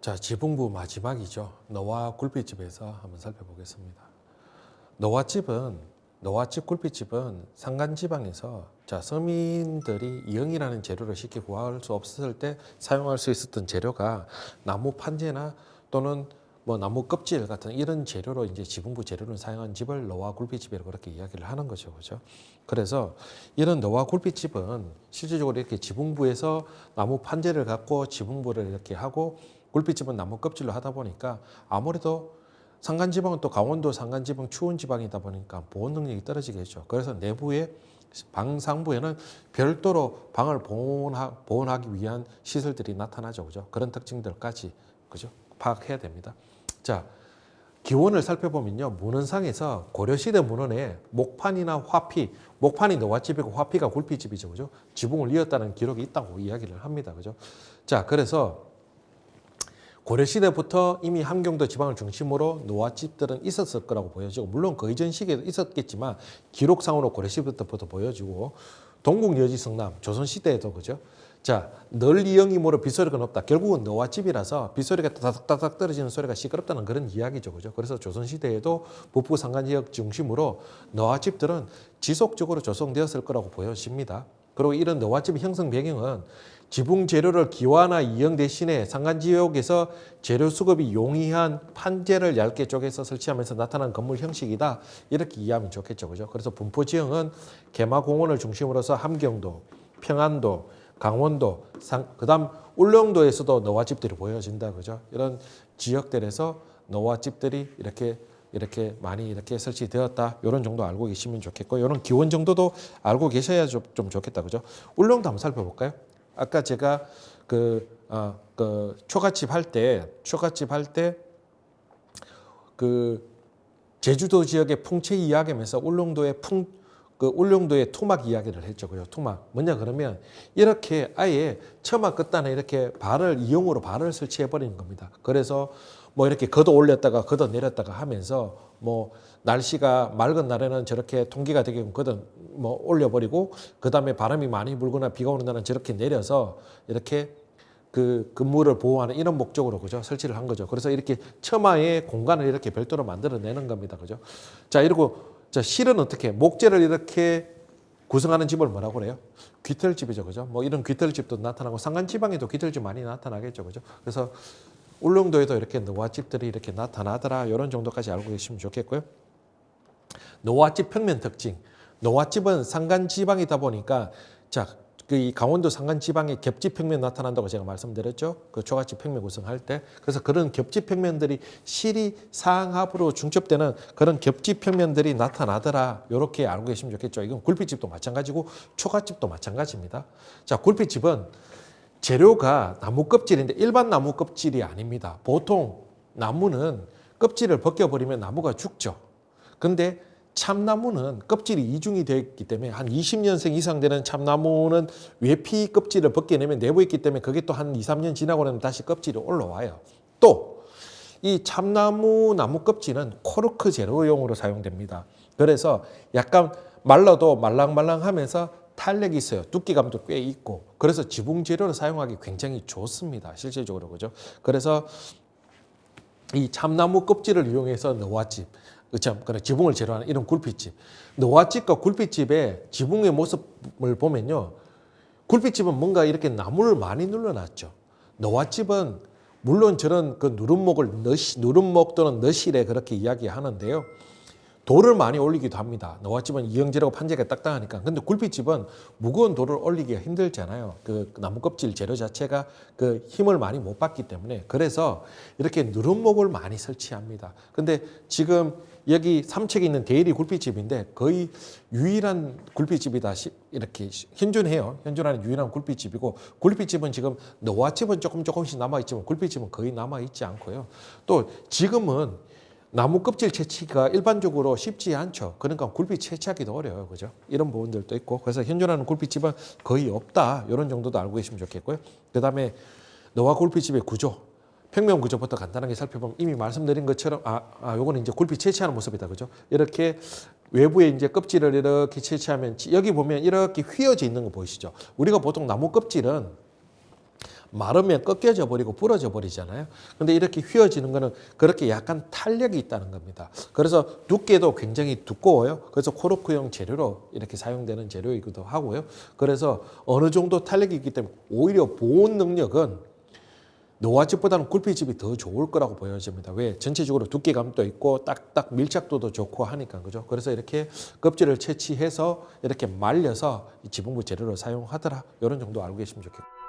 자, 지붕부 마지막이죠. 너와 굴빛집에서 한번 살펴보겠습니다. 너와집 굴빛집은 산간지방에서 자, 서민들이 이영이라는 재료를 쉽게 구할 수 없었을 때 사용할 수 있었던 재료가 나무 판재나 또는 뭐 나무 껍질 같은 이런 재료로 이제 지붕부 재료를 사용한 집을 너와 굴빛집이라고 그렇게 이야기를 하는 거죠. 그죠? 그래서 이런 너와 굴빛집은 실질적으로 이렇게 지붕부에서 나무 판재를 갖고 지붕부를 이렇게 하고 굴빛집은 나무 껍질로 하다 보니까 아무래도 산간지방은 또 강원도 산간지방 추운 지방이다 보니까 보온 능력이 떨어지겠죠. 그래서 내부에 방 상부에는 별도로 방을 보온하기 위한 시설들이 나타나죠. 그죠? 그런 특징들까지 그죠? 파악해야 됩니다. 자, 기원을 살펴보면요. 문헌상에서 고려시대 문헌에 목판이나 화피, 목판이 너와집이고 화피가 굴빛집이죠. 그죠? 지붕을 이었다는 기록이 있다고 이야기를 합니다. 그죠? 자, 그래서 고려시대부터 이미 함경도 지방을 중심으로 노화집들은 있었을 거라고 보여지고, 물론 그 이전 시기에도 있었겠지만 기록상으로 고려시대부터 보여지고, 동국여지 성남 조선시대에도 그죠. 자, 널 이영이모로 빗소리가 높다. 결국은 노화집이라서 빗소리가 따닥따닥 떨어지는 소리가 시끄럽다는 그런 이야기죠. 그죠. 그래서 조선시대에도 북부 산간지역 중심으로 노화집들은 지속적으로 조성되었을 거라고 보여집니다. 그리고 이런 노화집 형성 배경은 지붕 재료를 기와나 이영 대신에 산간지역에서 재료 수급이 용이한 판재를 얇게 쪼개서 설치하면서 나타난 건물 형식이다. 이렇게 이해하면 좋겠죠. 그죠? 그래서 분포 지형은 개마공원을 중심으로서 함경도, 평안도, 강원도, 그다음 울릉도에서도 노화집들이 보여진다. 그죠? 이런 지역들에서 노화집들이 이렇게 많이 이렇게 설치되었다. 이런 정도 알고 계시면 좋겠고, 이런 기원 정도도 알고 계셔야 좀 좋겠다. 그죠? 울릉도 한번 살펴볼까요? 아까 제가 초가집 할 때 제주도 지역의 풍채 이야기하면서 울릉도의 토막 이야기를 했죠. 그죠? 토막. 뭐냐 그러면 이렇게 아예 처마 끝단에 이렇게 이용으로 발을 설치해 버리는 겁니다. 그래서 뭐 이렇게 걷어 올렸다가 걷어 내렸다가 하면서 뭐 날씨가 맑은 날에는 저렇게 통기가 되게끔 걷어 뭐 올려버리고, 그 다음에 바람이 많이 불거나 비가 오는 날은 저렇게 내려서 이렇게 그 건물을 보호하는 이런 목적으로 그죠 설치를 한 거죠. 그래서 이렇게 처마의 공간을 이렇게 별도로 만들어내는 겁니다. 그죠? 자, 이러고 자, 실은 어떻게 목재를 이렇게 구성하는 집을 뭐라고 그래요? 귀털집이죠. 그죠? 뭐 이런 귀털집도 나타나고 산간지방에도 귀털집 많이 나타나겠죠. 그죠? 그래서 울릉도에도 이렇게 노화집들이 이렇게 나타나더라. 이런 정도까지 알고 계시면 좋겠고요. 노화집 평면 특징. 노화집은 산간지방이다 보니까 자, 이 강원도 산간지방의 겹집 평면 나타난다고 제가 말씀드렸죠. 그 초가집 평면 구성할 때. 그래서 그런 겹집 평면들이 실이 상합으로 중첩되는 그런 겹집 평면들이 나타나더라. 이렇게 알고 계시면 좋겠죠. 이건 굴빛집도 마찬가지고 초가집도 마찬가지입니다. 자, 굴빛집은 재료가 나무 껍질인데 일반 나무 껍질이 아닙니다. 보통 나무는 껍질을 벗겨버리면 나무가 죽죠. 근데 참나무는 껍질이 이중이 되어 있기 때문에 한 20년생 이상 되는 참나무는 외피 껍질을 벗겨내면 내부에 있기 때문에 그게 또 한 2, 3년 지나고 나면 다시 껍질이 올라와요. 또 이 참나무 나무 껍질은 코르크 재료용으로 사용됩니다. 그래서 약간 말라도 말랑말랑하면서 탄력이 있어요. 두께감도 꽤 있고. 그래서 지붕 재료로 사용하기 굉장히 좋습니다. 실질적으로 그죠? 그래서 이 참나무 껍질을 이용해서 너와집, 지붕을 재료하는 이런 굴빛집. 너와집과 굴빛집의 지붕의 모습을 보면요. 굴빛집은 뭔가 이렇게 나무를 많이 눌러놨죠. 너와집은 물론 저런 그 누름목 또는 너실에 그렇게 이야기하는데요. 돌을 많이 올리기도 합니다. 너와집은 이영재라고 판재가 딱딱하니까. 근데 굴빛집은 무거운 돌을 올리기가 힘들잖아요. 그 나무 껍질 재료 자체가 그 힘을 많이 못 받기 때문에. 그래서 이렇게 누름목을 많이 설치합니다. 근데 지금 여기 삼척에 있는 대일이 굴빛집인데 거의 유일한 굴빛집이다 이렇게 현존해요. 현존하는 유일한 굴빛집이고, 굴빛집은 지금 너와집은 조금씩 남아있지만 굴빛집은 거의 남아있지 않고요. 또 지금은 나무 껍질 채취가 일반적으로 쉽지 않죠. 그러니까 굴빛 채취하기도 어려워요. 그죠? 이런 부분들도 있고. 그래서 현존하는 굴빛집은 거의 없다. 이런 정도도 알고 계시면 좋겠고요. 그 다음에 너와 굴빛집의 구조. 평면 구조부터 간단하게 살펴보면 이미 말씀드린 것처럼 요거는 이제 굴빛 채취하는 모습이다. 그죠? 이렇게 외부에 이제 껍질을 이렇게 채취하면 여기 보면 이렇게 휘어져 있는 거 보이시죠? 우리가 보통 나무 껍질은 마르면 꺾여져 버리고 부러져 버리잖아요. 근데 이렇게 휘어지는 거는 그렇게 약간 탄력이 있다는 겁니다. 그래서 두께도 굉장히 두꺼워요. 그래서 코르크용 재료로 이렇게 사용되는 재료이기도 하고요. 그래서 어느 정도 탄력이 있기 때문에 오히려 보온 능력은 노화집보다는 굴피집이 더 좋을 거라고 보여집니다. 왜? 전체적으로 두께감도 있고 딱딱 밀착도도 좋고 하니까 그죠? 그래서 이렇게 껍질을 채취해서 이렇게 말려서 이 지붕부 재료로 사용하더라. 이런 정도 알고 계시면 좋겠고.